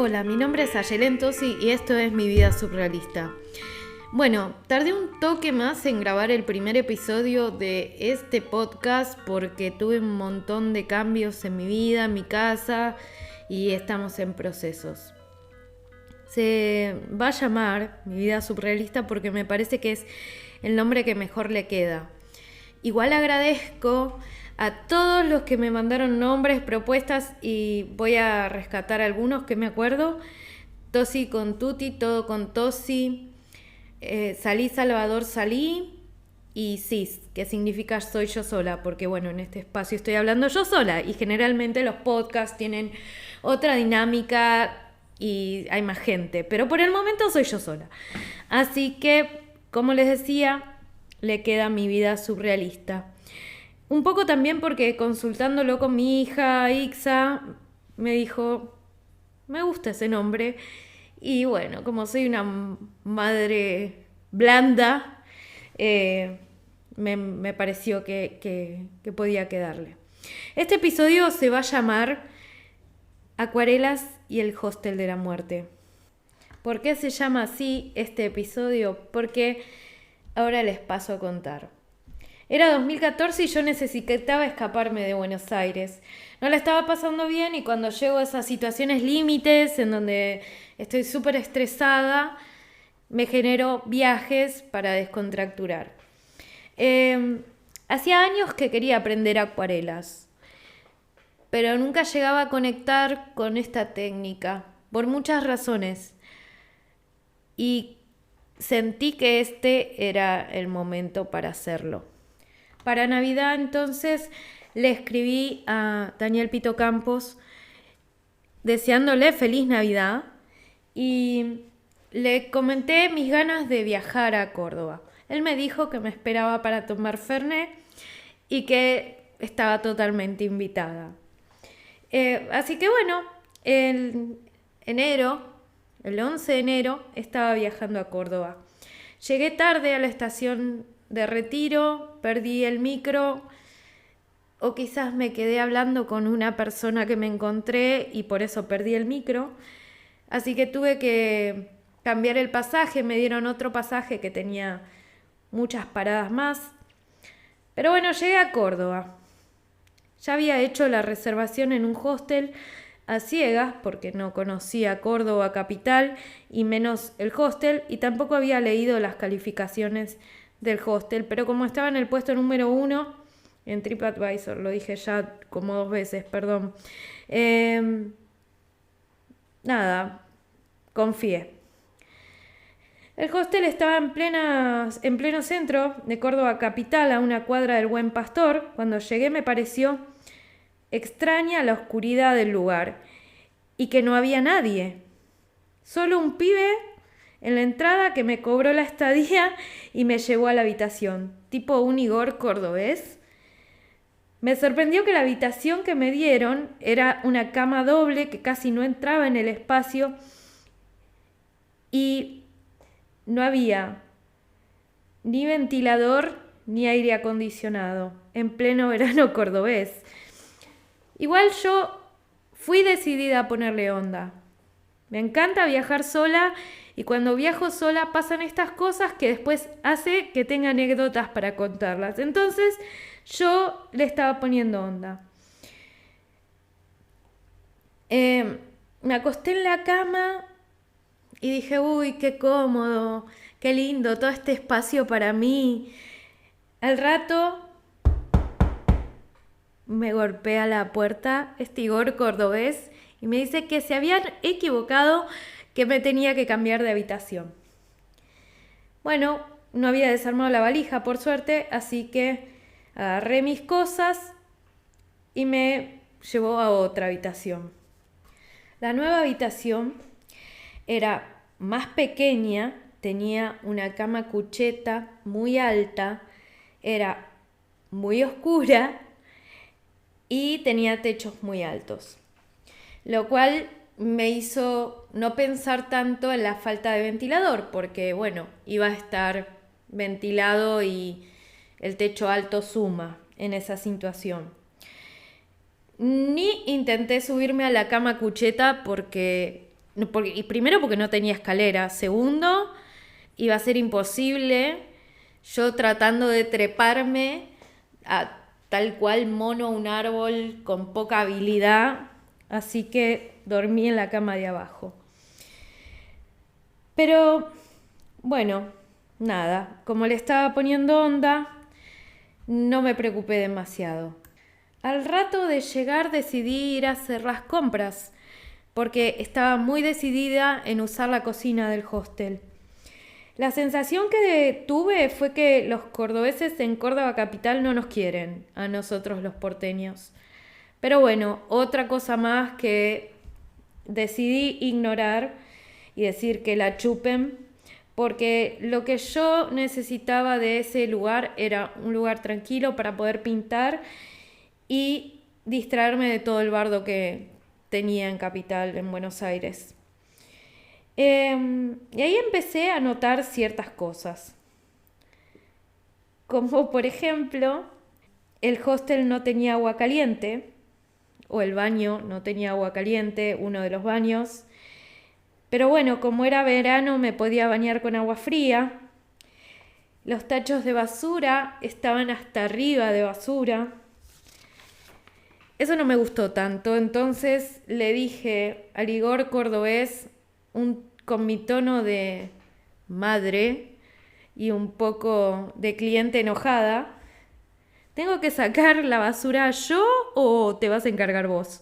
Hola, mi nombre es Ayelen Tosi y esto es Mi Vida Surrealista. Bueno, tardé un toque más en grabar el primer episodio de este podcast porque tuve un montón de cambios en mi vida, en mi casa y estamos en procesos. Se va a llamar Mi Vida Surrealista porque me parece que es el nombre que mejor le queda. Igual agradezco a todos los que me mandaron nombres, propuestas y voy a rescatar algunos que me acuerdo. Tosi con Tuti, Todo con Tosi, Salí Salvador Salí y Sis, que significa soy yo sola, porque bueno, en este espacio estoy hablando yo sola y generalmente los podcasts tienen otra dinámica y hay más gente, pero por el momento soy yo sola. Así que, como les decía, le queda Mi Vida Surrealista. Un poco también porque consultándolo con mi hija Ixa, me dijo, me gusta ese nombre. Y bueno, como soy una madre blanda, me pareció que podía quedarle. Este episodio se va a llamar Acuarelas y el Hostel de la Muerte. ¿Por qué se llama así este episodio? Porque ahora les paso a contar. Era 2014 y yo necesitaba escaparme de Buenos Aires. No la estaba pasando bien y cuando llego a esas situaciones límites en donde estoy súper estresada, me genero viajes para descontracturar. Hacía años que quería aprender acuarelas, pero nunca llegaba a conectar con esta técnica, por muchas razones. Y sentí que este era el momento para hacerlo. Para Navidad entonces le escribí a Daniel Pito Campos deseándole feliz Navidad y le comenté mis ganas de viajar a Córdoba. Él me dijo que me esperaba para tomar Fernet y que estaba totalmente invitada. Así que bueno, el 11 de enero, estaba viajando a Córdoba. Llegué tarde a la estación de Retiro, perdí el micro o quizás me quedé hablando con una persona que me encontré y por eso perdí el micro. Así que tuve que cambiar el pasaje, me dieron otro pasaje que tenía muchas paradas más. Pero bueno, llegué a Córdoba. Ya había hecho la reservación en un hostel a ciegas porque no conocía Córdoba capital y menos el hostel y tampoco había leído las calificaciones del hostel, pero como estaba en el puesto número 1 en TripAdvisor, lo dije ya como 2 veces, perdón. Confié. El hostel estaba en pleno centro de Córdoba capital, a una cuadra del Buen Pastor. Cuando llegué me pareció extraña la oscuridad del lugar y que no había nadie. Solo un pibe en la entrada que me cobró la estadía y me llevó a la habitación, tipo un Igor cordobés. Me sorprendió que la habitación que me dieron era una cama doble que casi no entraba en el espacio y no había ni ventilador ni aire acondicionado en pleno verano cordobés. Igual yo fui decidida a ponerle onda. Me encanta viajar sola y cuando viajo sola pasan estas cosas que después hace que tenga anécdotas para contarlas. Entonces yo le estaba poniendo onda. Me acosté en la cama y dije, uy, qué cómodo, qué lindo, todo este espacio para mí. Al rato me golpea la puerta este Igor cordobés y me dice que se habían equivocado, que me tenía que cambiar de habitación. Bueno, no había desarmado la valija, por suerte, así que agarré mis cosas y me llevó a otra habitación. La nueva habitación era más pequeña, tenía una cama cucheta muy alta, era muy oscura y tenía techos muy altos, lo cual me hizo no pensar tanto en la falta de ventilador, porque bueno, iba a estar ventilado y el techo alto suma en esa situación. Ni intenté subirme a la cama cucheta porque y primero porque no tenía escalera, segundo, iba a ser imposible yo tratando de treparme a tal cual mono a un árbol con poca habilidad, así que dormí en la cama de abajo. Pero bueno, nada, como le estaba poniendo onda, no me preocupé demasiado. Al rato de llegar decidí ir a hacer las compras, porque estaba muy decidida en usar la cocina del hostel. La sensación que tuve fue que los cordobeses en Córdoba capital no nos quieren, a nosotros los porteños. Pero bueno, otra cosa más que decidí ignorar y decir que la chupen, porque lo que yo necesitaba de ese lugar era un lugar tranquilo para poder pintar y distraerme de todo el bardo que tenía en Capital, en Buenos Aires. Y ahí empecé a notar ciertas cosas, como por ejemplo, el hostel no tenía agua caliente, o el baño no tenía agua caliente, uno de los baños. Pero bueno, como era verano me podía bañar con agua fría. Los tachos de basura estaban hasta arriba de basura. Eso no me gustó tanto, entonces le dije al Igor cordobés, con mi tono de madre y un poco de cliente enojada, ¿tengo que sacar la basura yo o te vas a encargar vos?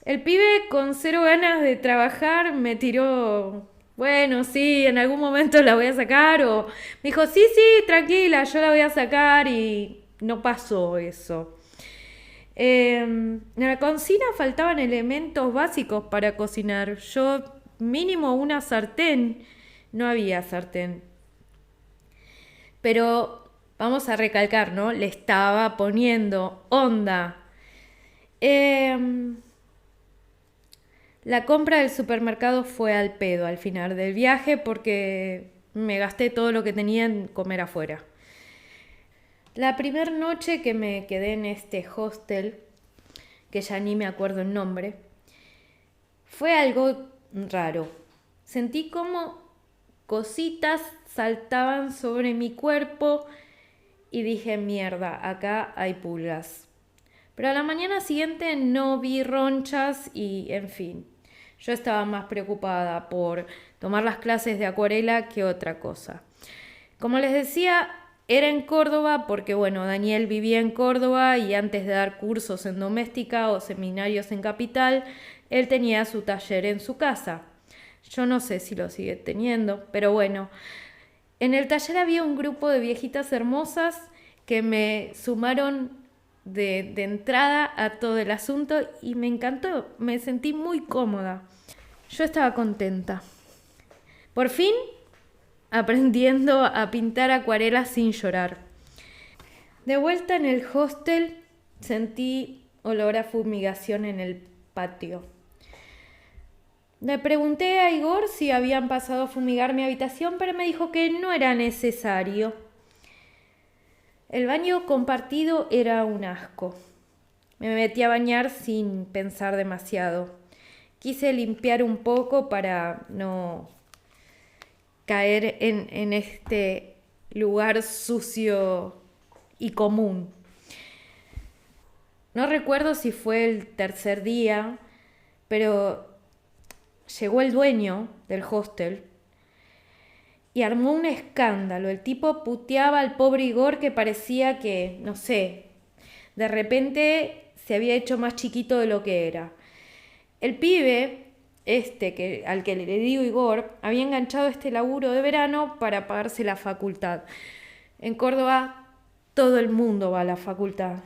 El pibe con cero ganas de trabajar me tiró, bueno, sí, en algún momento la voy a sacar, o me dijo, sí, tranquila, yo la voy a sacar, y no pasó eso. En la cocina faltaban elementos básicos para cocinar. Yo mínimo una sartén, no había sartén. Pero vamos a recalcar, ¿no? Le estaba poniendo onda. La compra del supermercado fue al pedo al final del viaje porque me gasté todo lo que tenía en comer afuera. La primera noche que me quedé en este hostel, que ya ni me acuerdo el nombre, fue algo raro. Sentí como cositas saltaban sobre mi cuerpo y dije, mierda, acá hay pulgas. Pero a la mañana siguiente no vi ronchas y, en fin, yo estaba más preocupada por tomar las clases de acuarela que otra cosa. Como les decía, era en Córdoba porque, bueno, Daniel vivía en Córdoba y antes de dar cursos en doméstica o seminarios en Capital, él tenía su taller en su casa. Yo no sé si lo sigue teniendo, pero bueno. En el taller había un grupo de viejitas hermosas que me sumaron de entrada a todo el asunto y me encantó, me sentí muy cómoda. Yo estaba contenta. Por fin aprendiendo a pintar acuarelas sin llorar. De vuelta en el hostel sentí olor a fumigación en el patio. Le pregunté a Igor si habían pasado a fumigar mi habitación, pero me dijo que no era necesario. El baño compartido era un asco. Me metí a bañar sin pensar demasiado. Quise limpiar un poco para no caer en este lugar sucio y común. No recuerdo si fue el tercer día, pero llegó el dueño del hostel y armó un escándalo. El tipo puteaba al pobre Igor que parecía que, no sé, de repente se había hecho más chiquito de lo que era. El pibe, al que le digo Igor, había enganchado este laburo de verano para pagarse la facultad. En Córdoba todo el mundo va a la facultad.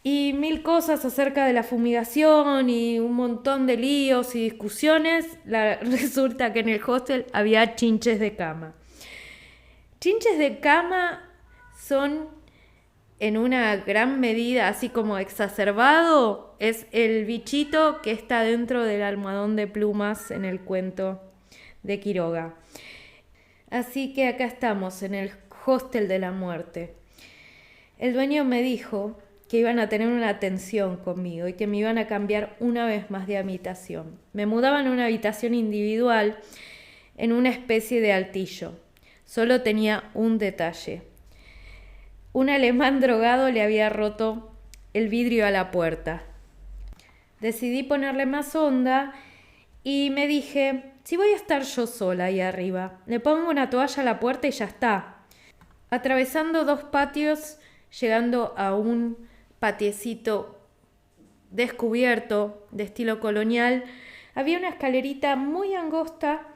Y mil cosas acerca de la fumigación y un montón de líos y discusiones. Resulta que en el hostel había chinches de cama. Chinches de cama son, en una gran medida, así como exacerbado, es el bichito que está dentro del almohadón de plumas en el cuento de Quiroga. Así que acá estamos, en el hostel de la muerte. El dueño me dijo que iban a tener una atención conmigo y que me iban a cambiar una vez más de habitación. Me mudaban a una habitación individual en una especie de altillo. Solo tenía un detalle. Un alemán drogado le había roto el vidrio a la puerta. Decidí ponerle más onda y me dije, si voy a estar yo sola ahí arriba, le pongo una toalla a la puerta y ya está. Atravesando 2 patios, llegando a un patiecito descubierto de estilo colonial, había una escalerita muy angosta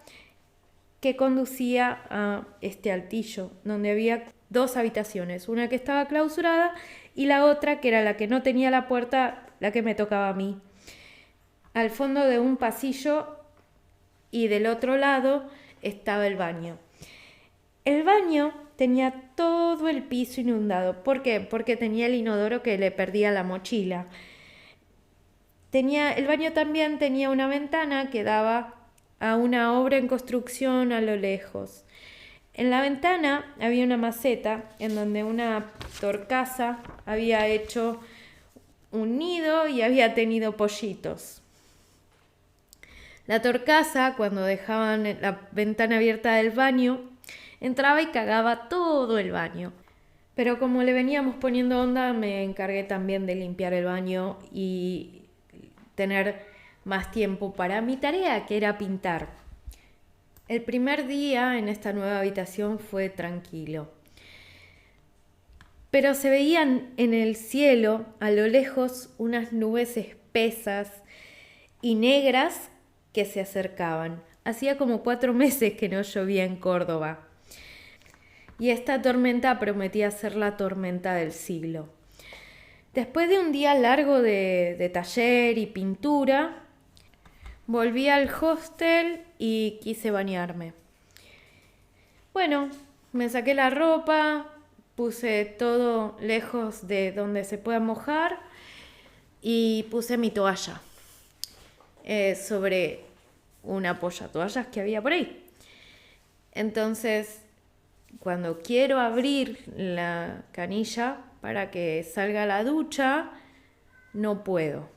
que conducía a este altillo, donde había 2 habitaciones, una que estaba clausurada y la otra que era la que no tenía la puerta, la que me tocaba a mí. Al fondo de un pasillo y del otro lado estaba el baño. El baño tenía todo el piso inundado. ¿Por qué? Porque tenía el inodoro que le perdía la mochila. El baño también tenía una ventana que daba a una obra en construcción a lo lejos. En la ventana había una maceta en donde una torcaza había hecho un nido y había tenido pollitos. La torcaza, cuando dejaban la ventana abierta del baño, entraba y cagaba todo el baño. Pero como le veníamos poniendo onda, me encargué también de limpiar el baño y tener más tiempo para mi tarea, que era pintar. El primer día en esta nueva habitación fue tranquilo. Pero se veían en el cielo, a lo lejos, unas nubes espesas y negras que se acercaban. Hacía como 4 meses que no llovía en Córdoba. Y esta tormenta prometía ser la tormenta del siglo. Después de un día largo de taller y pintura, volví al hostel y quise bañarme. Bueno, me saqué la ropa, puse todo lejos de donde se pueda mojar y puse mi toalla sobre una apoyatoallas que había por ahí. Entonces, cuando quiero abrir la canilla para que salga la ducha, no puedo.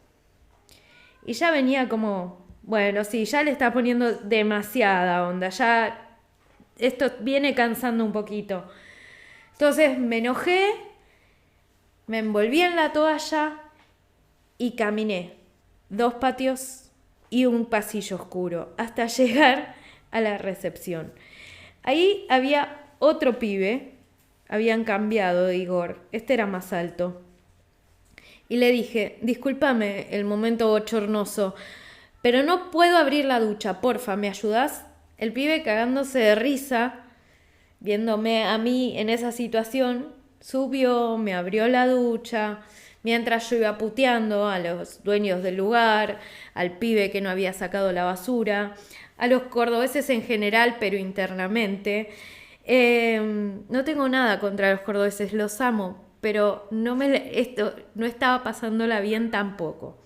Y ya venía como, bueno, sí, ya le está poniendo demasiada onda, ya esto viene cansando un poquito. Entonces me enojé, me envolví en la toalla y caminé 2 patios y un pasillo oscuro hasta llegar a la recepción. Ahí había otro pibe, habían cambiado de Igor, este era más alto. Y le dije, discúlpame el momento bochornoso, pero no puedo abrir la ducha, porfa, ¿me ayudás? El pibe cagándose de risa, viéndome a mí en esa situación, subió, me abrió la ducha, mientras yo iba puteando a los dueños del lugar, al pibe que no había sacado la basura, a los cordobeses en general, pero internamente. No tengo nada contra los cordobeses, los amo, pero no estaba pasándola bien tampoco.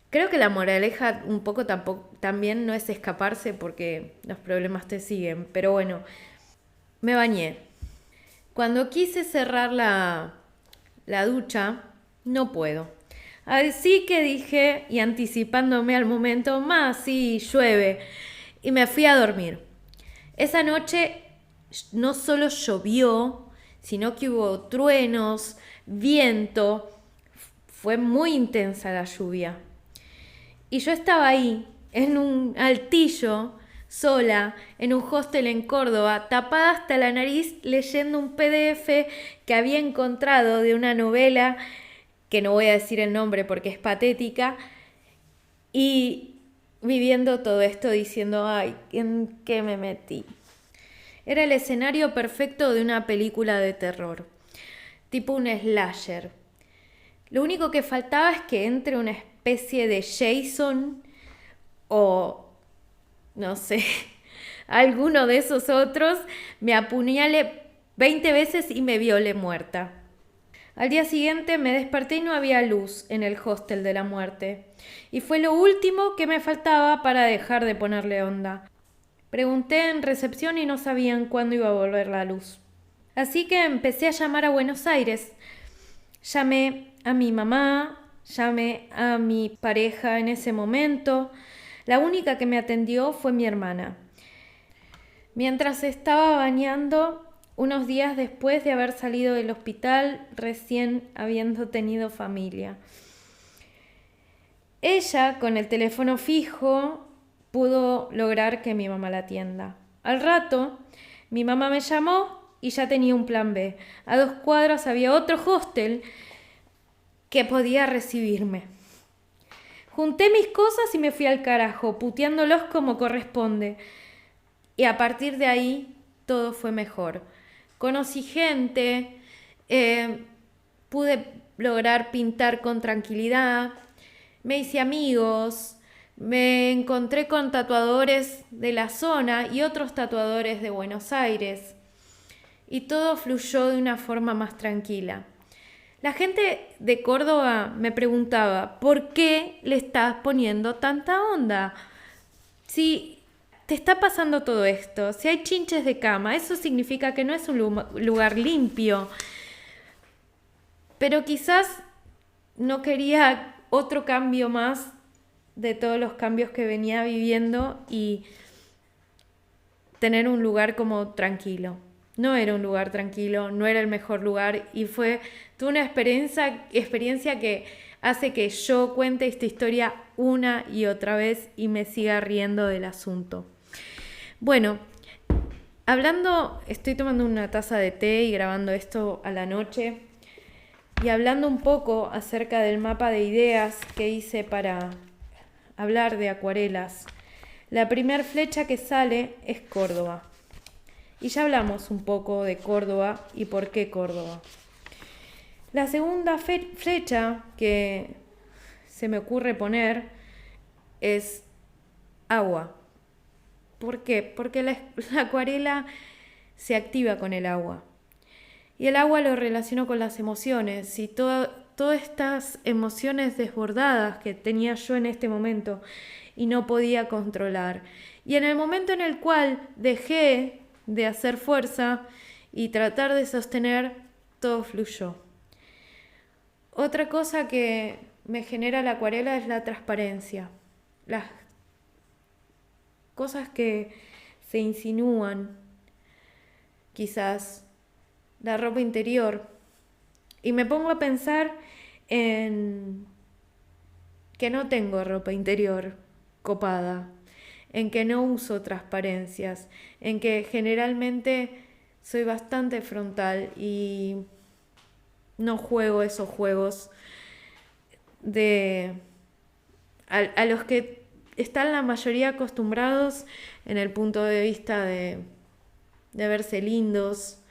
Creo que la moraleja un poco también no es escaparse porque los problemas te siguen, pero bueno, me bañé. Cuando quise cerrar la ducha, no puedo. Así que dije, y anticipándome al momento, más sí, llueve, y me fui a dormir. Esa noche no solo llovió, sino que hubo truenos, viento, fue muy intensa la lluvia. Y yo estaba ahí, en un altillo, sola, en un hostel en Córdoba, tapada hasta la nariz, leyendo un PDF que había encontrado de una novela, que no voy a decir el nombre porque es patética, y viviendo todo esto diciendo, ay, ¿en qué me metí? Era el escenario perfecto de una película de terror, tipo un slasher. Lo único que faltaba es que entre una especie de Jason o, no sé, alguno de esos otros, me apuñale 20 veces y me viole muerta. Al día siguiente me desperté y no había luz en el hostel de la muerte. Y fue lo último que me faltaba para dejar de ponerle onda. Pregunté en recepción y no sabían cuándo iba a volver la luz. Así que empecé a llamar a Buenos Aires. Llamé a mi mamá, llamé a mi pareja en ese momento. La única que me atendió fue mi hermana. Mientras estaba bañando, unos días después de haber salido del hospital, recién habiendo tenido familia. Ella, con el teléfono fijo, pudo lograr que mi mamá la atienda. Al rato, mi mamá me llamó y ya tenía un plan B. A 2 cuadras había otro hostel que podía recibirme. Junté mis cosas y me fui al carajo, puteándolos como corresponde. Y a partir de ahí, todo fue mejor. Conocí gente, pude lograr pintar con tranquilidad, me hice amigos, me encontré con tatuadores de la zona y otros tatuadores de Buenos Aires. Y todo fluyó de una forma más tranquila. La gente de Córdoba me preguntaba, ¿por qué le estás poniendo tanta onda? Si te está pasando todo esto, si hay chinches de cama, eso significa que no es un lugar limpio. Pero quizás no quería otro cambio más de todos los cambios que venía viviendo y tener un lugar como tranquilo. No era un lugar tranquilo, no era el mejor lugar y fue toda una experiencia que hace que yo cuente esta historia una y otra vez y me siga riendo del asunto. Bueno, estoy tomando una taza de té y grabando esto a la noche y hablando un poco acerca del mapa de ideas que hice para hablar de acuarelas. La primera flecha que sale es Córdoba. Y ya hablamos un poco de Córdoba y por qué Córdoba. La segunda flecha que se me ocurre poner es agua. ¿Por qué? Porque la acuarela se activa con el agua. Y el agua lo relaciono con las emociones. Y todas estas emociones desbordadas que tenía yo en este momento y no podía controlar. Y en el momento en el cual dejé de hacer fuerza y tratar de sostener, todo fluyó. Otra cosa que me genera la acuarela es la transparencia. Las cosas que se insinúan, quizás la ropa interior. Y me pongo a pensar en que no tengo ropa interior copada, en que no uso transparencias, en que generalmente soy bastante frontal y no juego esos juegos a los que están la mayoría acostumbrados en el punto de vista de verse lindos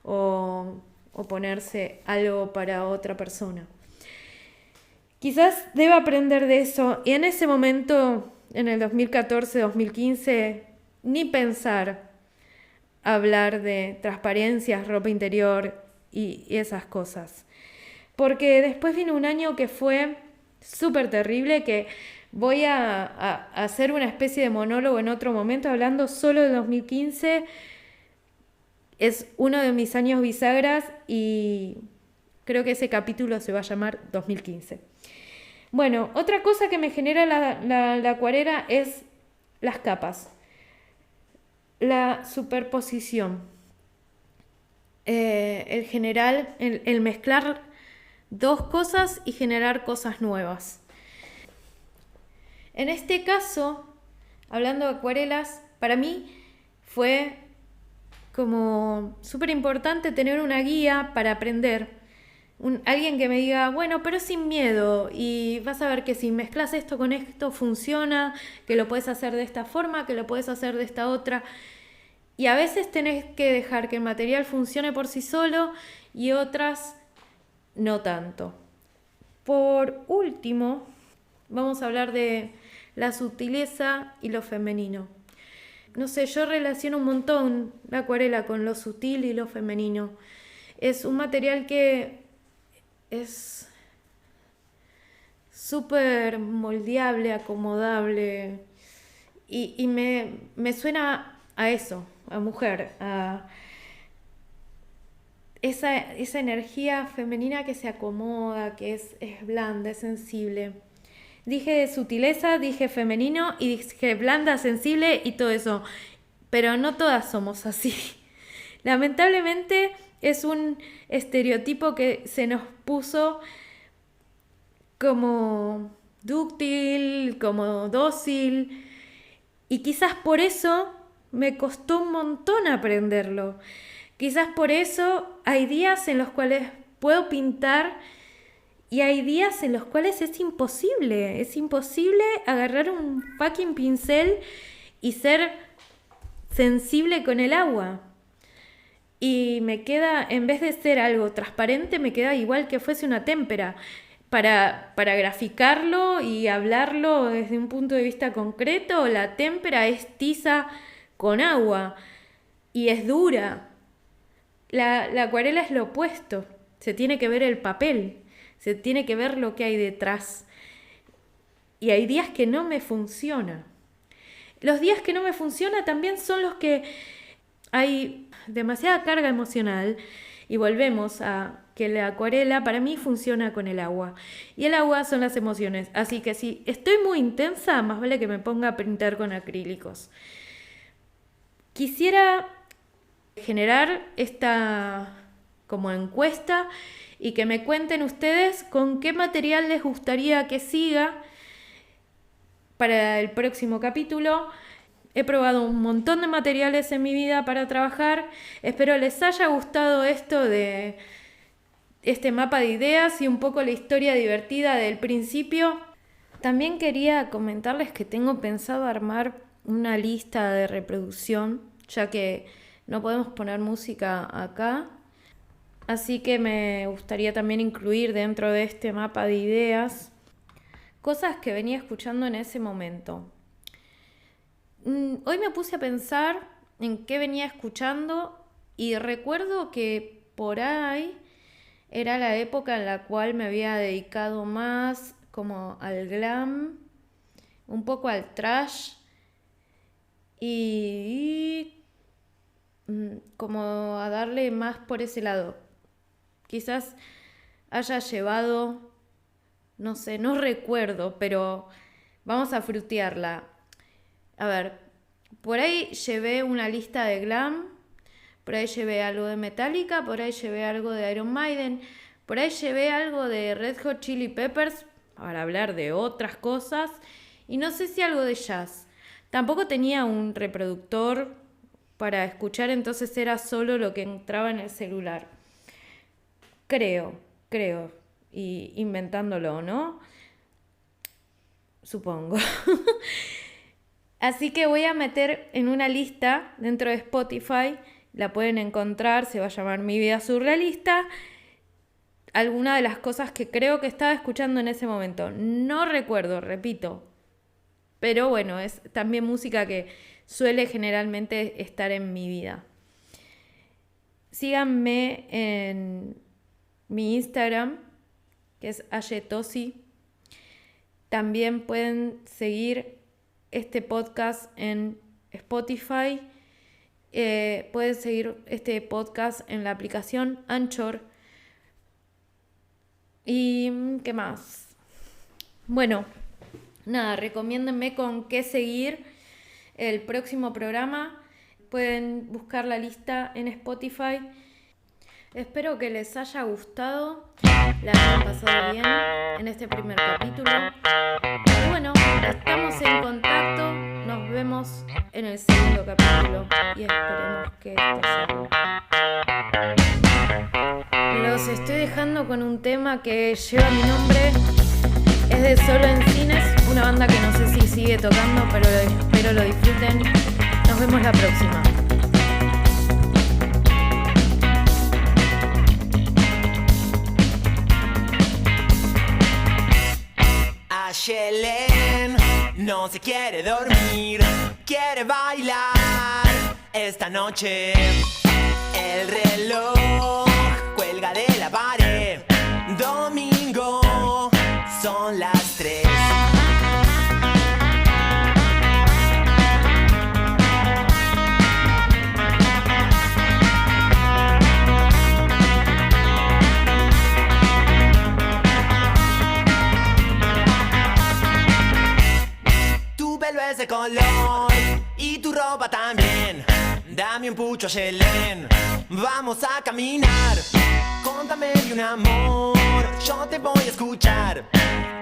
o ponerse algo para otra persona. Quizás deba aprender de eso y en ese momento, en el 2014-2015, ni pensar hablar de transparencias, ropa interior y esas cosas. Porque después vino un año que fue súper terrible, que voy a hacer una especie de monólogo en otro momento hablando solo de 2015. Es uno de mis años bisagras y creo que ese capítulo se va a llamar 2015. Bueno, otra cosa que me genera la acuarela es las capas. La superposición. El mezclar dos cosas y generar cosas nuevas. En este caso, hablando de acuarelas, para mí fue como súper importante tener una guía para aprender. Alguien que me diga, bueno, pero sin miedo y vas a ver que si mezclas esto con esto funciona, que lo puedes hacer de esta forma, que lo puedes hacer de esta otra. Y a veces tenés que dejar que el material funcione por sí solo y otras no tanto. Por último, vamos a hablar de la sutileza y lo femenino. No sé, yo relaciono un montón la acuarela con lo sutil y lo femenino. Es un material que es súper moldeable, acomodable y me suena a eso, a mujer. esa energía femenina que se acomoda, que es blanda, es sensible. Dije sutileza, dije femenino y dije blanda, sensible y todo eso. Pero no todas somos así. Lamentablemente es un estereotipo que se nos puso como dúctil, como dócil. Y quizás por eso me costó un montón aprenderlo. Quizás por eso hay días en los cuales puedo pintar y hay días en los cuales es imposible. Es imposible agarrar un fucking pincel y ser sensible con el agua. Y me queda, en vez de ser algo transparente, me queda igual que fuese una témpera. Para graficarlo y hablarlo desde un punto de vista concreto, la témpera es tiza con agua y es dura. La acuarela es lo opuesto. Se tiene que ver el papel, se tiene que ver lo que hay detrás. Y hay días que no me funciona. Los días que no me funciona también son los que hay demasiada carga emocional y volvemos a que la acuarela para mí funciona con el agua. Y el agua son las emociones. Así que si estoy muy intensa, más vale que me ponga a pintar con acrílicos. Quisiera generar esta como encuesta y que me cuenten ustedes con qué material les gustaría que siga para el próximo capítulo. He probado un montón de materiales en mi vida para trabajar. Espero les haya gustado esto de este mapa de ideas y un poco la historia divertida del principio. También quería comentarles que tengo pensado armar una lista de reproducción, ya que no podemos poner música acá. Así que me gustaría también incluir dentro de este mapa de ideas cosas que venía escuchando en ese momento. Hoy me puse a pensar en qué venía escuchando y recuerdo que por ahí era la época en la cual me había dedicado más como al glam, un poco al trash y como a darle más por ese lado. Quizás haya llevado, no sé, no recuerdo, pero vamos a frutearla. A ver, por ahí llevé una lista de glam, por ahí llevé algo de Metallica, por ahí llevé algo de Iron Maiden, por ahí llevé algo de Red Hot Chili Peppers, para hablar de otras cosas, y no sé si algo de jazz. Tampoco tenía un reproductor para escuchar, entonces era solo lo que entraba en el celular. Creo, y inventándolo, ¿no? Supongo. Así que voy a meter en una lista dentro de Spotify, la pueden encontrar, se va a llamar Mi Vida Surrealista, alguna de las cosas que creo que estaba escuchando en ese momento. No recuerdo, repito, pero bueno, es también música que suele generalmente estar en mi vida. Síganme en mi Instagram, que es ayetosi. También pueden seguir este podcast en Spotify. Pueden seguir este podcast en la aplicación Anchor. ¿Y qué más? Bueno, nada, recomiéndenme con qué seguir el próximo programa. Pueden buscar la lista en Spotify. Espero que les haya gustado, la hayan pasado bien en este primer capítulo. Y bueno, estamos en contacto, nos vemos en el segundo capítulo y esperemos que esto sea. Los estoy dejando con un tema que lleva mi nombre, es de Solo en Cines, una banda que no sé si sigue tocando, pero espero lo disfruten. Nos vemos la próxima. Shelen no se quiere dormir, quiere bailar esta noche. El reloj cuelga de la pared. Domingo son las 3. pelo es de color y tu ropa también. Dame un pucho, Yelén. Vamos a caminar. Contame de un amor. Yo te voy a escuchar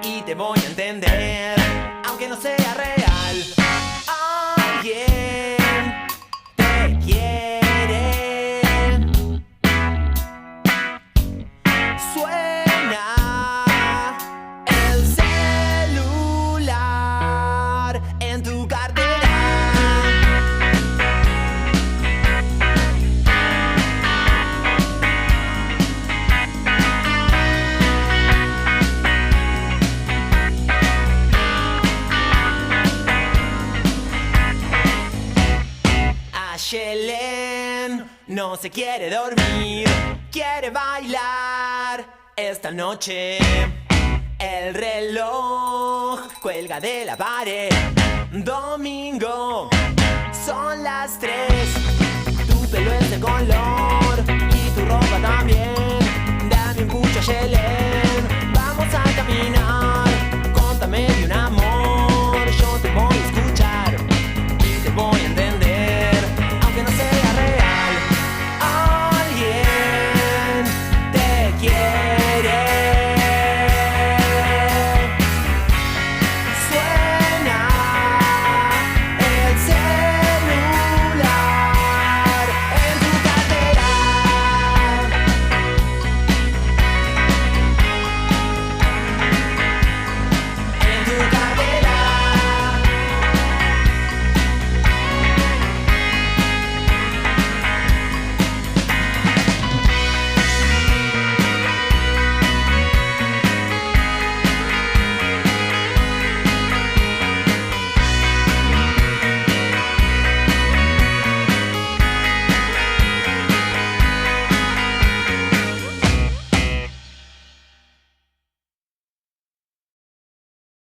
y te voy a entender, aunque no sea real. Alguien te quiere. Suena el celular en tu cartera. Yelén no se quiere dormir, quiere bailar esta noche. El reloj cuelga de la pared. Domingo, son las 3. Tu pelo es de color y tu ropa también. Dame un pucho, Yelén. Vamos a caminar.